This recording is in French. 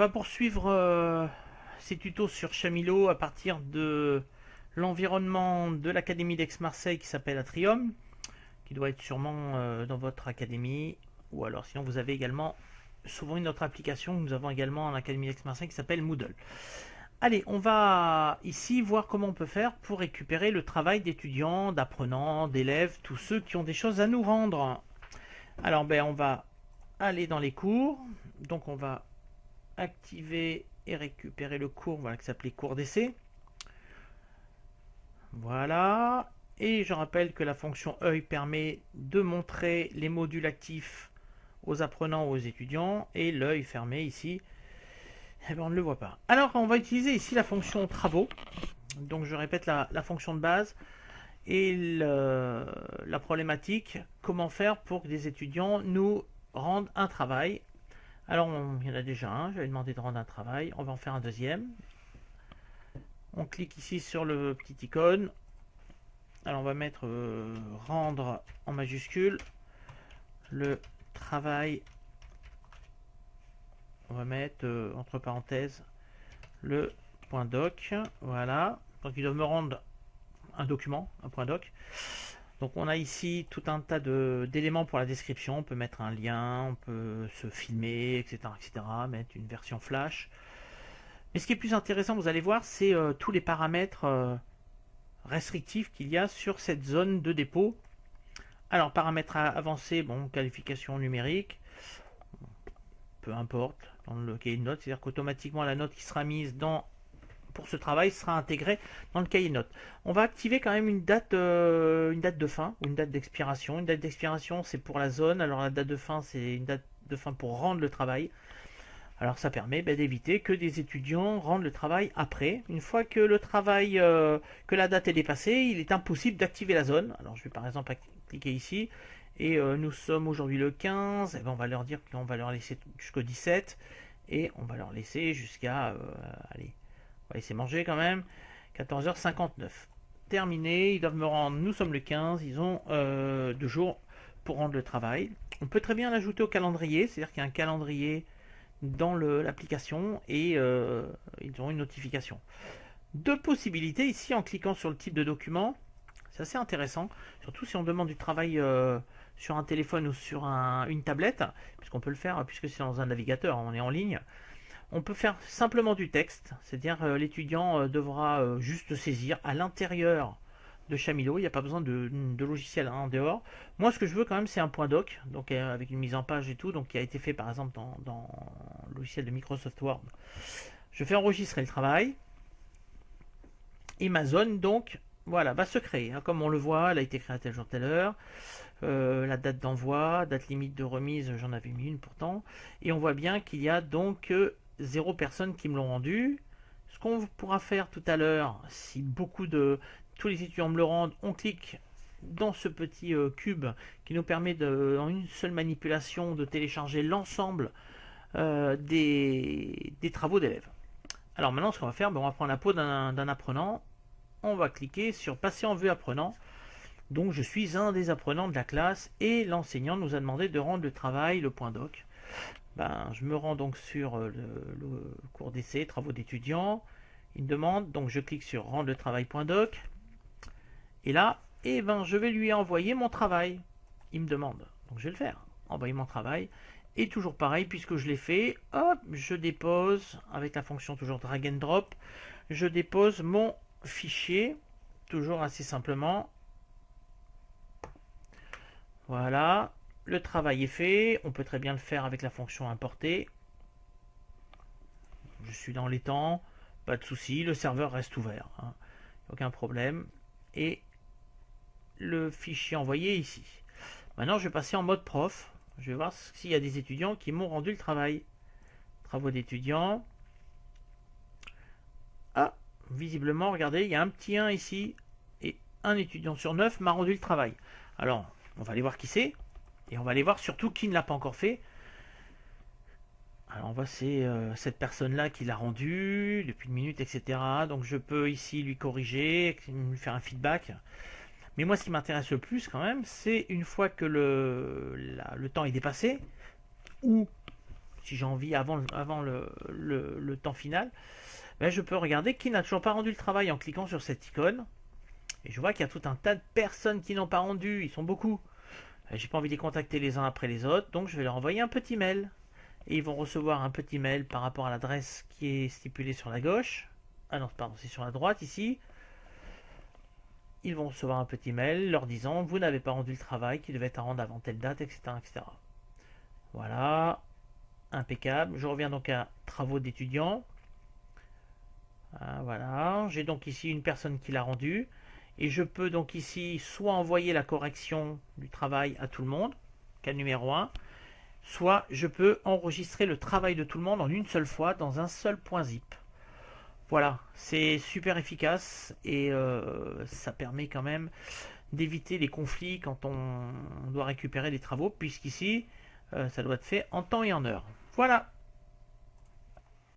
va poursuivre ces tutos sur Chamilo à partir de l'environnement de l'Académie d'Aix-Marseille qui s'appelle Atrium, qui doit être sûrement dans votre académie, ou alors sinon vous avez également souvent une autre application que nous avons également en Académie d'Aix-Marseille qui s'appelle Moodle. Allez, on va ici voir comment on peut faire pour récupérer le travail d'étudiants, d'apprenants, d'élèves, tous ceux qui ont des choses à nous rendre. Alors on va aller dans les cours, donc on va activer et récupérer le cours, voilà, qui s'appelait cours d'essai. Voilà, et je rappelle que la fonction œil permet de montrer les modules actifs aux apprenants ou aux étudiants, et l'œil fermé ici, eh bien, on ne le voit pas. Alors on va utiliser ici la fonction travaux, donc je répète la fonction de base et la problématique, comment faire pour que des étudiants nous rendent un travail. Alors il y en a déjà un, j'avais demandé de rendre un travail, on va en faire un deuxième. On clique ici sur le petit icône. Alors on va mettre rendre en majuscule le travail. On va mettre entre parenthèses le point doc. Voilà. Donc ils doivent me rendre un document, un point doc. Donc on a ici tout un tas d'éléments pour la description. On peut mettre un lien, on peut se filmer, etc., etc. Mettre une version flash. Mais ce qui est plus intéressant, vous allez voir, c'est tous les paramètres restrictifs qu'il y a sur cette zone de dépôt. Alors paramètres avancés, bon, qualification numérique, peu importe, dans le cahier de notes, c'est-à-dire qu'automatiquement la note qui sera mise pour ce travail sera intégrée dans le cahier de notes. On va activer quand même une date de fin ou une date d'expiration. Une date d'expiration, c'est pour la zone, alors la date de fin, c'est une date de fin pour rendre le travail. Alors ça permet d'éviter que des étudiants rendent le travail après. Une fois que le travail, que la date est dépassée, il est impossible d'activer la zone. Alors je vais par exemple cliquer ici, et nous sommes aujourd'hui le 15, et ben on va leur dire qu'on va leur laisser jusqu'au 17, et on va leur laisser jusqu'à, allez, on va laisser manger quand même, 14h59. Terminé, ils doivent me rendre, nous sommes le 15, ils ont 2 jours pour rendre le travail. On peut très bien l'ajouter au calendrier, c'est-à-dire qu'il y a un calendrier dans l'application et ils auront une notification. Deux possibilités ici en cliquant sur le type de document, c'est assez intéressant, surtout si on demande du travail sur un téléphone ou sur une tablette, puisqu'on peut le faire puisque c'est dans un navigateur, on est en ligne. On peut faire simplement du texte, c'est-à-dire l'étudiant devra juste saisir à l'intérieur de Chamilo, il n'y a pas besoin de logiciel en dehors. Moi, ce que je veux quand même, c'est un point doc, donc avec une mise en page et tout, donc qui a été fait par exemple dans le logiciel de Microsoft Word. Je fais enregistrer le travail, et ma zone, donc, voilà, va se créer. Hein, comme on le voit, elle a été créée à tel jour, telle heure. La date d'envoi, date limite de remise, j'en avais mis une pourtant. Et on voit bien qu'il y a donc 0 personnes qui me l'ont rendu. Ce qu'on pourra faire tout à l'heure, si tous les étudiants me le rendent, on clique dans ce petit cube qui nous permet en une seule manipulation de télécharger l'ensemble des travaux d'élèves. Alors maintenant ce qu'on va faire, on va prendre la peau d'un apprenant, on va cliquer sur passer en vue apprenant. Donc je suis un des apprenants de la classe et l'enseignant nous a demandé de rendre le travail, le point doc. Je me rends donc sur le cours d'essai, travaux d'étudiants. Il me demande, donc je clique sur rendre le travail.doc. Et là, je vais lui envoyer mon travail. Il me demande, donc je vais le faire. Envoyer mon travail. Et toujours pareil, puisque je l'ai fait, hop, je dépose, avec la fonction toujours drag and drop, je dépose mon fichier, toujours assez simplement. Voilà, le travail est fait. On peut très bien le faire avec la fonction importer. Je suis dans les temps, pas de souci, le serveur reste ouvert, hein, aucun problème. Et le fichier envoyé ici. Maintenant, je vais passer en mode prof. Je vais voir s'il y a des étudiants qui m'ont rendu le travail. Travaux d'étudiants. Ah, visiblement, regardez, il y a un petit 1 ici. Et un étudiant sur 9 m'a rendu le travail. Alors, on va aller voir qui c'est. Et on va aller voir surtout qui ne l'a pas encore fait. Alors, on voit c'est cette personne-là qui l'a rendu depuis une minute, etc. Donc, je peux ici lui corriger, lui faire un feedback. Mais moi, ce qui m'intéresse le plus quand même, c'est une fois que le temps est dépassé, ou si j'ai envie, avant le temps final, ben, je peux regarder qui n'a toujours pas rendu le travail en cliquant sur cette icône. Et je vois qu'il y a tout un tas de personnes qui n'ont pas rendu, ils sont beaucoup. J'ai pas envie de les contacter les uns après les autres, donc je vais leur envoyer un petit mail. Et ils vont recevoir un petit mail par rapport à l'adresse qui est stipulée sur la gauche. Ah non, pardon, c'est sur la droite ici. Ils vont recevoir un petit mail leur disant vous n'avez pas rendu le travail qui devait être à rendre avant telle date, etc., etc. Voilà, impeccable. Je reviens donc à travaux d'étudiants. Ah, voilà, j'ai donc ici une personne qui l'a rendu. Et je peux donc ici soit envoyer la correction du travail à tout le monde, cas numéro 1, soit je peux enregistrer le travail de tout le monde en une seule fois dans un seul point zip. Voilà, c'est super efficace et ça permet quand même d'éviter les conflits quand on doit récupérer des travaux, puisqu'ici ça doit être fait en temps et en heure. Voilà.